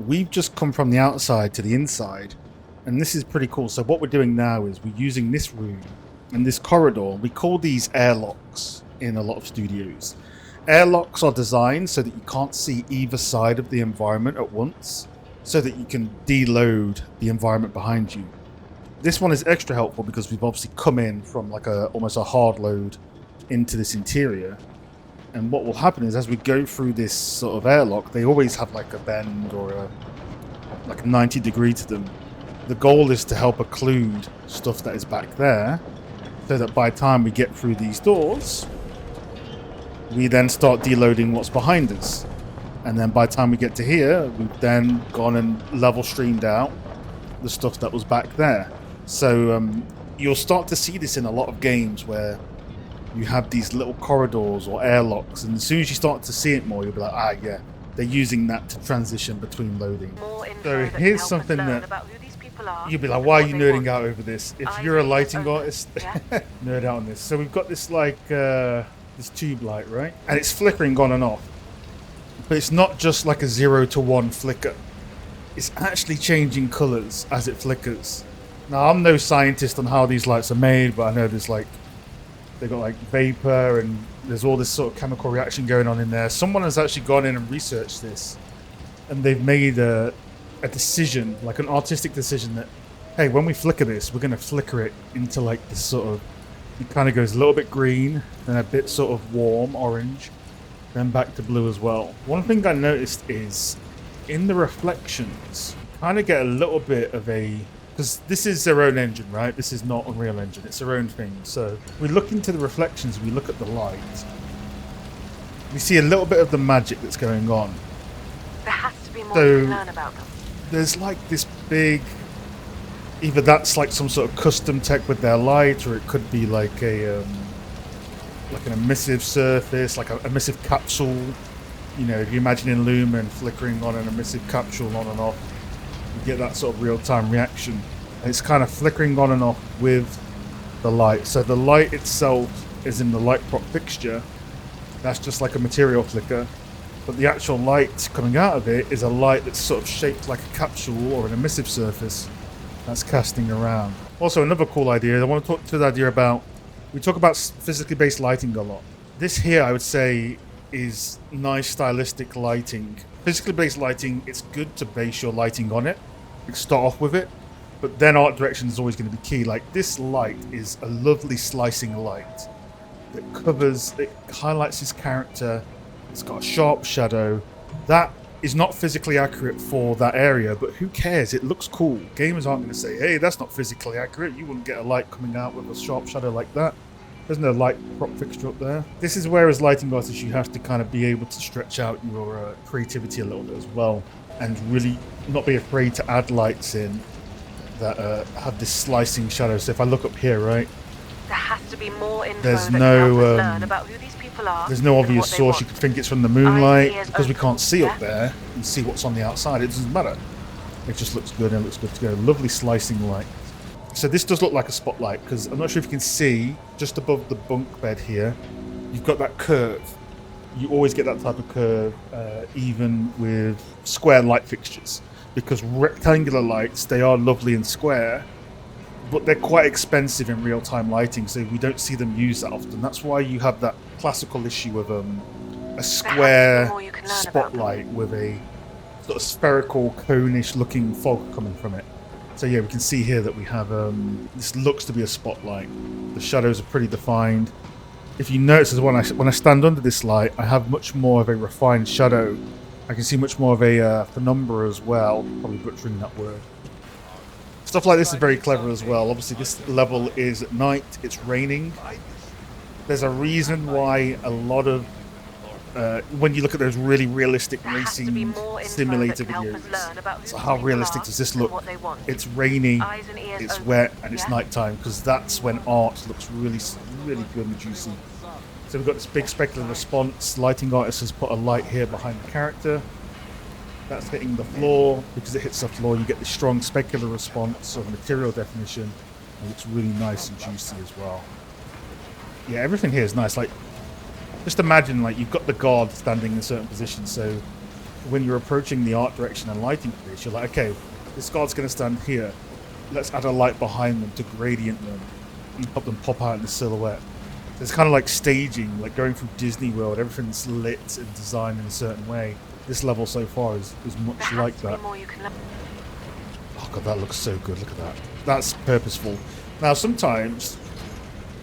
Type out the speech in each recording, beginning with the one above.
we've just come from the outside to the inside, and this is pretty cool. So what we're doing now is we're using this room and this corridor. We call these airlocks in a lot of studios. Airlocks are designed so that you can't see either side of the environment at once, so that you can deload the environment behind you. This one is extra helpful because we've obviously come in from like almost a hard load into this interior. And what will happen is as we go through this sort of airlock, they always have like a bend or like a 90 degree to them. The goal is to help occlude stuff that is back there, so that by the time we get through these doors, we then start deloading what's behind us. And then by the time we get to here, we've then gone and level streamed out the stuff that was back there. So you'll start to see this in a lot of games where you have these little corridors or airlocks, and as soon as you start to see it more, you'll be like, yeah, they're using that to transition between loading. So here's something that you'll be like, why are you nerding out over this? If you're a lighting artist, nerd out on this. So we've got this like this tube light, right? And it's flickering on and off. But it's not just like a 0 to 1 flicker. It's actually changing colors as it flickers. Now, I'm no scientist on how these lights are made, but I know there's like, they've got like vapor and there's all this sort of chemical reaction going on in there. Someone has actually gone in and researched this, and they've made a decision, like an artistic decision, that, hey, when we flicker this, we're going to flicker it into like this sort of, it kind of goes a little bit green, then a bit sort of warm orange, then back to blue as well. One thing I noticed is in the reflections, you kind of get a little bit of a, because this is their own engine, right? This is not Unreal Engine, it's their own thing. So we look into the reflections, we look at the light, we see a little bit of the magic that's going on. There has to be more you can learn about them. There's like this big, either that's like some sort of custom tech with their light, or it could be like a like an emissive surface, like a emissive capsule. You know, if you imagine in Lumen flickering on an emissive capsule on and off, you get that sort of real-time reaction. And it's kind of flickering on and off with the light. So the light itself is in the light prop fixture. That's just like a material flicker. But the actual light coming out of it is a light that's sort of shaped like a capsule or an emissive surface that's casting around. Also, another cool idea, I want to talk to the idea about, we talk about physically based lighting a lot. This here, I would say, is nice stylistic lighting. Physically based lighting, it's good to base your lighting on it. You start off with it, but then art direction is always going to be key. Like this light is a lovely slicing light that covers, it highlights his character. It's got a sharp shadow. That is not physically accurate for that area, but who cares? It looks cool. Gamers aren't going to say, hey, that's not physically accurate. You wouldn't get a light coming out with a sharp shadow like that. There's no light prop fixture up there. This is where, as lighting artists, you have to kind of be able to stretch out your creativity a little bit as well, and really not be afraid to add lights in that have this slicing shadow. So if I look up here, right, there has to be more info there's that no can help us learn about who these people are. There's no obvious source. You could think it's from the moonlight because we can't see yeah. up there and see what's on the outside. It doesn't matter. It just looks good and it looks good to go. Lovely slicing light. So this does look like a spotlight, because I'm not sure if you can see just above the bunk bed here, you've got that curve. You always get that type of curve even with square light fixtures, because rectangular lights, they are lovely and square, but they're quite expensive in real-time lighting, so we don't see them used that often. That's why you have that classical issue of a square spotlight with a sort of spherical, cone-ish looking fog coming from it. So yeah, we can see here that we have, this looks to be a spotlight. The shadows are pretty defined. If you notice as well, when I stand under this light, I have much more of a refined shadow. I can see much more of a penumbra as well, probably butchering that word. Stuff like this is very clever as well. Obviously this level is at night, it's raining. There's a reason why a lot of, when you look at those really realistic racing simulator videos, so how realistic does this look? It's rainy, it's wet, and it's nighttime, because that's when art looks really, really good and juicy. So we've got this big specular response. Lighting artist has put a light here behind the character. That's hitting the floor. Because it hits the floor, you get this strong specular response of material definition. It looks really nice and juicy as well. Yeah, everything here is nice. Like, just imagine, like, you've got the guard standing in a certain position, so when you're approaching the art direction and lighting for this, you're like, okay, this guard's going to stand here. Let's add a light behind them to gradient them and help them pop out in the silhouette. So it's kind of like staging, like going through Disney World. Everything's lit and designed in a certain way. This level so far is much like that. Oh god, that looks so good. Look at that. That's purposeful. Now, sometimes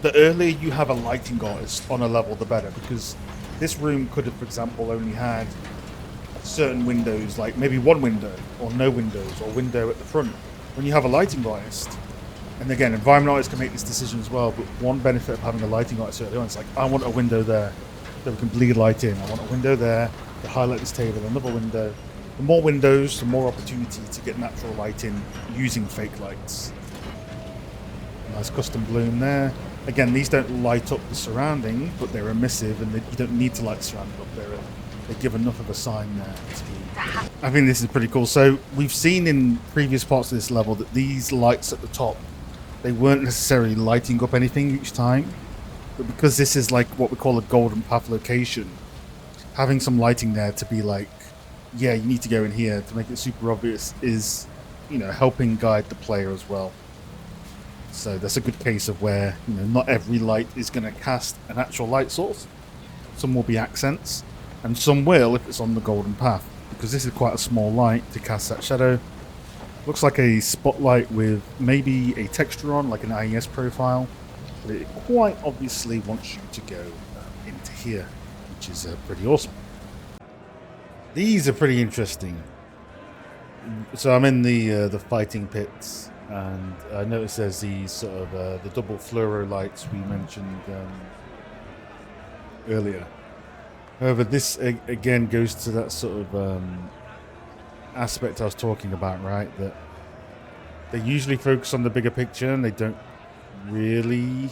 the earlier you have a lighting artist on a level, the better, because this room could have, for example, only had certain windows, like maybe one window, or no windows, or window at the front. When you have a lighting artist, and again, environment artists can make this decision as well, but one benefit of having a lighting artist early on is like, I want a window there that we can bleed light in. I want a window there to highlight this table, another window. The more windows, the more opportunity to get natural light in using fake lights. Nice custom bloom there. Again, these don't light up the surrounding, but they're emissive, and you don't need to light the surrounding up. They give enough of a sign there. I think this is pretty cool. So we've seen in previous parts of this level that these lights at the top, they weren't necessarily lighting up anything each time, but because this is like what we call a golden path location, having some lighting there to be like, yeah, you need to go in here to make it super obvious is, you know, helping guide the player as well. So that's a good case of where, you know, not every light is going to cast an actual light source. Some will be accents, and some will if it's on the golden path, because this is quite a small light to cast that shadow. Looks like a spotlight with maybe a texture on, like an IES profile, but it quite obviously wants you to go into here, which is pretty awesome. These are pretty interesting. So I'm in the fighting pits, and I notice there's these sort of the double fluoro lights we mentioned earlier. However, this again goes to that sort of aspect I was talking about, right? That they usually focus on the bigger picture, and they don't really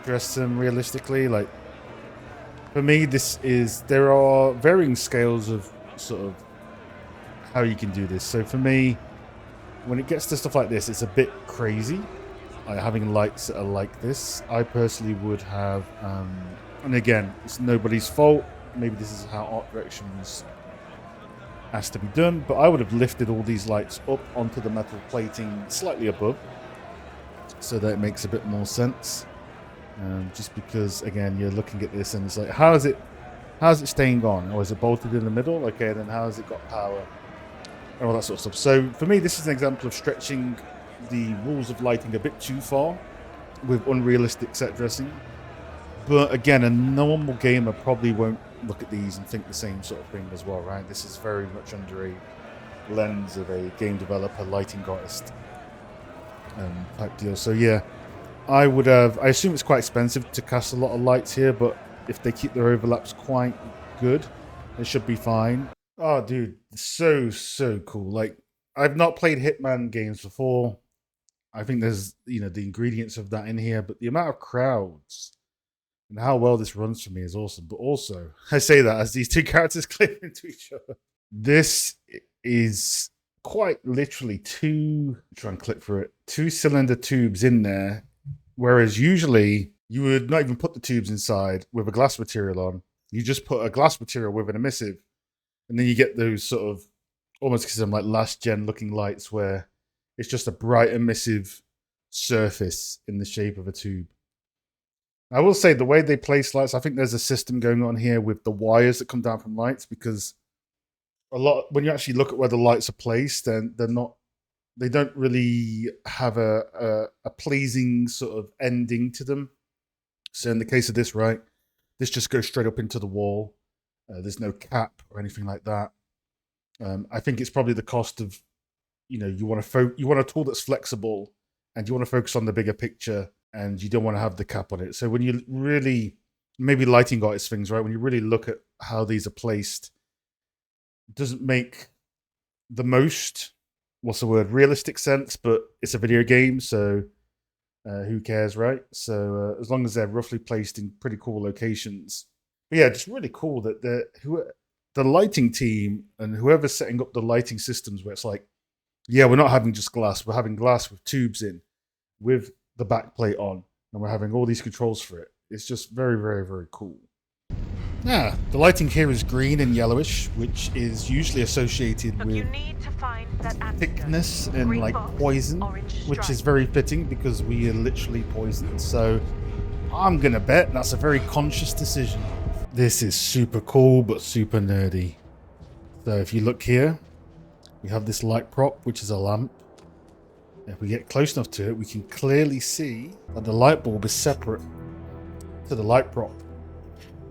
dress them realistically. Like, for me, there are varying scales of sort of how you can do this. So for me, when it gets to stuff like this, it's a bit crazy. Like having lights that are like this, I personally would have, and again, it's nobody's fault. Maybe this is how art directions has to be done, but I would have lifted all these lights up onto the metal plating slightly above, so that it makes a bit more sense. Just because, again, you're looking at this and it's like, how's it staying on? Or is it bolted in the middle? Okay, then how has it got power? And all that sort of stuff. So for me, this is an example of stretching the rules of lighting a bit too far with unrealistic set dressing. But again, a normal gamer probably won't look at these and think the same sort of thing as well, right? This is very much under a lens of a game developer, lighting artist type deal. So yeah, I assume it's quite expensive to cast a lot of lights here, but if they keep their overlaps quite good, it should be fine. Oh, dude, so cool. Like, I've not played Hitman games before. I think there's, you know, the ingredients of that in here, but the amount of crowds and how well this runs for me is awesome. But also, I say that as these two characters clip into each other. This is quite literally two cylinder tubes in there, whereas usually you would not even put the tubes inside with a glass material on. You just put a glass material with an emissive, and then you get those sort of almost like last gen looking lights where it's just a bright emissive surface in the shape of a tube. I will say the way they place lights, I think there's a system going on here with the wires that come down from lights, because when you actually look at where the lights are placed, then they don't really have a pleasing sort of ending to them. So in the case of this, right, this just goes straight up into the wall. There's no cap or anything like that. I think it's probably the cost of, you know, you want a tool that's flexible, and you want to focus on the bigger picture, and you don't want to have the cap on it. So when you really, maybe lighting artist things, right, when you really look at how these are placed, it doesn't make the most, realistic sense, but it's a video game, so who cares, right? So as long as they're roughly placed in pretty cool locations. But yeah, just really cool that the lighting team and whoever's setting up the lighting systems, where it's like, yeah, we're not having just glass, we're having glass with tubes in, with the back plate on, and we're having all these controls for it. It's just very, very, very cool. The lighting here is green and yellowish, which is usually associated Look, you with need to find that antidote. thickness and Green like box, poison, orange which is stripe. very fitting because we are literally poisoned. So I'm gonna bet that's a very conscious decision. This is super cool but super nerdy. So if you look here, we have this light prop, which is a lamp. If we get close enough to it, we can clearly see that the light bulb is separate to the light prop,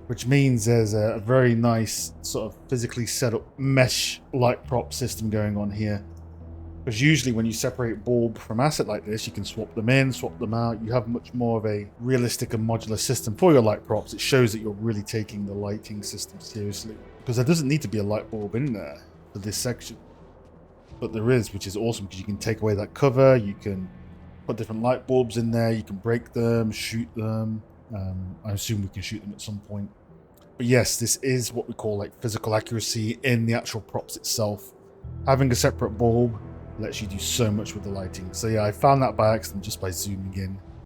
which means there's a very nice sort of physically set up mesh light prop system going on here. Because usually when you separate bulb from asset like this, you can swap them in, swap them out. You have much more of a realistic and modular system for your light props. It shows that you're really taking the lighting system seriously. Because there doesn't need to be a light bulb in there for this section. But there is, which is awesome because you can take away that cover, you can put different light bulbs in there, you can break them, shoot them. I assume we can shoot them at some point. But yes, this is what we call like physical accuracy in the actual props itself. Having a separate bulb lets you do so much with the lighting. So yeah, I found that by accident just by zooming in.